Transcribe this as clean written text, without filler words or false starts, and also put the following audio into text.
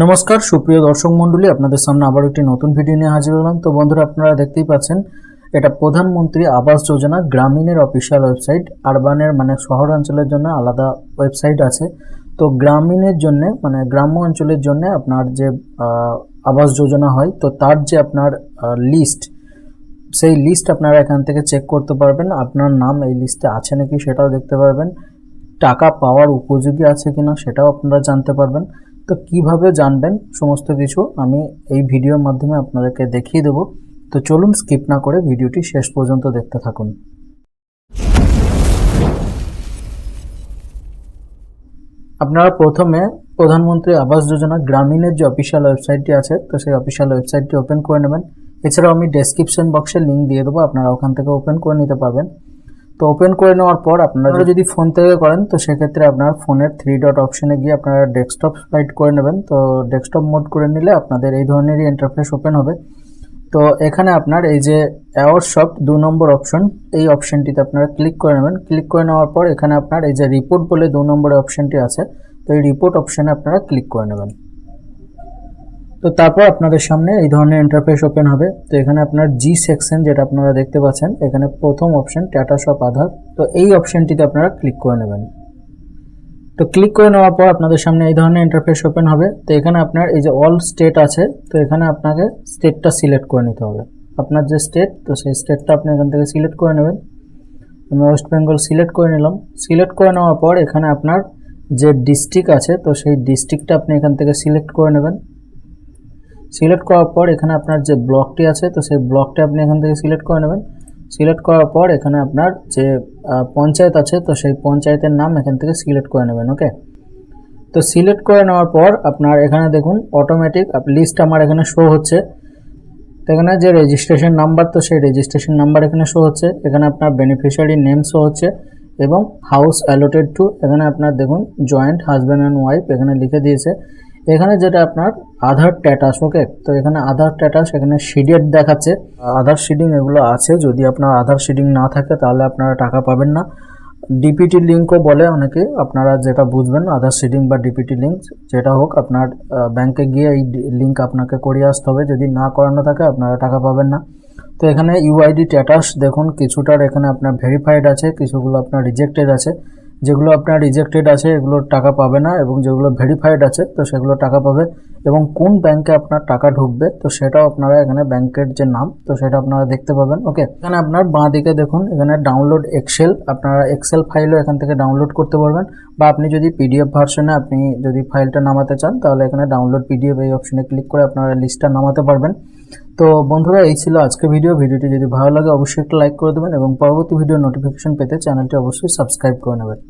নমস্কার সুপ্রিয় দর্শক মণ্ডলী, আপনাদের সামনে আবার একটি নতুন ভিডিও নিয়ে হাজির হলাম। তো বন্ধুরা, আপনারা দেখতেই পাচ্ছেন এটা প্রধানমন্ত্রী আবাস যোজনা গ্রামীণের অফিসিয়াল ওয়েবসাইট। আরবানের মানে শহর অঞ্চলের জন্য আলাদা ওয়েবসাইট আছে। তো গ্রামীণের জন্য মানে গ্রাম্য অঞ্চলের জন্য আপনার যে আবাস যোজনা হয়, তো তার যে আপনার লিস্ট, সেই লিস্ট আপনারা এখান থেকে চেক করতে পারবেন। আপনার নাম এই লিস্টে আছে নাকি সেটাও দেখতে পারবেন। টাকা পাওয়ার উপযোগী আছে কিনা সেটাও আপনারা জানতে পারবেন। তো কিভাবে জানবেন সমস্ত কিছু আমি এই ভিডিওর মাধ্যমে আপনাদেরকে দেখিয়ে দেব। তো চলুন স্কিপ না করে ভিডিওটি শেষ পর্যন্ত দেখতে থাকুন। আপনারা প্রথমে প্রধানমন্ত্রী আবাস যোজনা গ্রামীণের যে অফিসিয়াল ওয়েবসাইটটি আছে, তো সেই অফিসিয়াল ওয়েবসাইটটি ওপেন করে নেবেন। এছাড়াও আমি ডেসক্রিপশন বক্সে লিঙ্ক দিয়ে দেবো, আপনারা ওখান থেকে ওপেন করে নিতে পারবেন। তো ওপেন করে নেওয়ার পর আপনারা যদি ফোন থেকে করেন, তো সেক্ষেত্রে আপনার ফোনের 3 ডট অপশনে গিয়ে আপনারা ডেস্কটপ সাইট করে নেবেন। তো ডেস্কটপ মোড করে নিলে আপনাদের এই ধরনেরই ইন্টারফেস ওপেন হবে। তো এখানে আপনার এই যে অ্যাওয়ারসফট 2 নম্বর অপশন, এই অপশনটিতে আপনারা ক্লিক করে নেবেন। ক্লিক করে নেওয়ার পর এখানে আপনার এই যে রিপোর্ট বলে 2 নম্বরের অপশনটি আছে, তো এই রিপোর্ট অপশনে আপনারা ক্লিক করে নেবেন। তো তারপর আপনাদের সামনে এই ধরনের ইন্টারফেস ওপেন হবে। তো এখানে আপনার জি সেকশন যেটা আপনারা দেখতে পাচ্ছেন, এখানে প্রথম অপশন স্ট্যাটাস অফ আধার, তো এই অপশনটিতে আপনারা ক্লিক করে নেবেন। তো ক্লিক করে নেওয়ার পর আপনাদের সামনে এই ধরনের ইন্টারফেস ওপেন হবে। তো এখানে আপনার এই যে অল স্টেট আছে, তো এখানে আপনাকে স্টেটটা সিলেক্ট করে নিতে হবে। আপনার যে স্টেট, তো সেই স্টেটটা আপনি এখান থেকে সিলেক্ট করে নেবেন। আমি ওয়েস্ট বেঙ্গল সিলেক্ট করে নিলাম। সিলেক্ট করে নেওয়ার পর এখানে আপনার যে ডিস্ট্রিক্ট আছে, তো সেই ডিস্ট্রিক্টটা আপনি এখান থেকে সিলেক্ট করে নেবেন। সিলেক্ট করার পর এখানে আপনার যে ব্লকটি আছে, তো সেই ব্লকটি আপনি এখান থেকে সিলেক্ট করে নেবেন। সিলেক্ট করার পর এখানে আপনার যে পঞ্চায়েত আছে, তো সেই পঞ্চায়েতের নাম এখান থেকে সিলেক্ট করে নেবেন। ওকে, তো সিলেক্ট করে নেওয়ার পর আপনার এখানে দেখুন অটোমেটিক লিস্ট আমার এখানে শো হচ্ছে। তো এখানে যে রেজিস্ট্রেশন নাম্বার, তো সেই রেজিস্ট্রেশন নাম্বার এখানে শো হচ্ছে। এখানে আপনার বেনিফিশিয়ারি নেম শো হচ্ছে এবং হাউস অ্যালোটেড টু, এখানে আপনার দেখুন জয়েন্ট হাজব্যান্ড অ্যান্ড ওয়াইফ এখানে লিখে দিয়েছে। এখানে যেটা আপনার আধার স্ট্যাটাস, ওকে, তো এখানে আধার স্ট্যাটাস এখানে শিডেড দেখাচ্ছে। আধার শিডিং এগুলো আছে, যদি আপনার আধার শিডিং না থাকে তাহলে আপনারা টাকা পাবেন না। ডিপিটি লিঙ্কও বলে অনেকে, আপনারা যেটা বুঝবেন আধার শিডিং বা ডিপিটি লিঙ্ক যেটা হোক, আপনার ব্যাংকে গিয়ে এই লিঙ্ক আপনাকে করিয়ে আসতে হবে। যদি না করানো থাকে আপনারা টাকা পাবেন না। তো এখানে ইউআইডি স্ট্যাটাস দেখুন, কিছুটার এখানে আপনার ভেরিফাইড আছে, কিছুগুলো আপনার রিজেক্টেড আছে। যেগুলো আপনার রিজেক্টেড আছে এগুলোর টাকা পাবে না, এবং যেগুলো ভেরিফাইড আছে তো সেগুলো টাকা পাবে। এবং কোন ব্যাংকে আপনার টাকা ঢুকবে তো সেটাও আপনারা এখানে ব্যাংকের যে নাম, তো সেটা আপনারা দেখতে পাবেন। ওকে, এখানে আপনার বাঁ দিকে দেখুন এখানে ডাউনলোড এক্সেল, আপনারা এক্সেল ফাইলও এখান থেকে ডাউনলোড করতে পারবেন, বা আপনি যদি পিডিএফ ভার্সনে আপনি যদি ফাইলটা নামাতে চান তাহলে এখানে ডাউনলোড পিডিএফ এই অপশনে ক্লিক করে আপনারা লিস্টটা নামাতে পারবেন। তো বন্ধুরা, এই ছিল আজকে ভিডিওটি যদি ভালো লাগে অবশ্যই একটা লাইক করে দেবেন, এবং পরবর্তী ভিডিও নোটিফিকেশন পেতে চ্যানেলটি অবশ্যই সাবস্ক্রাইব করে নেবেন।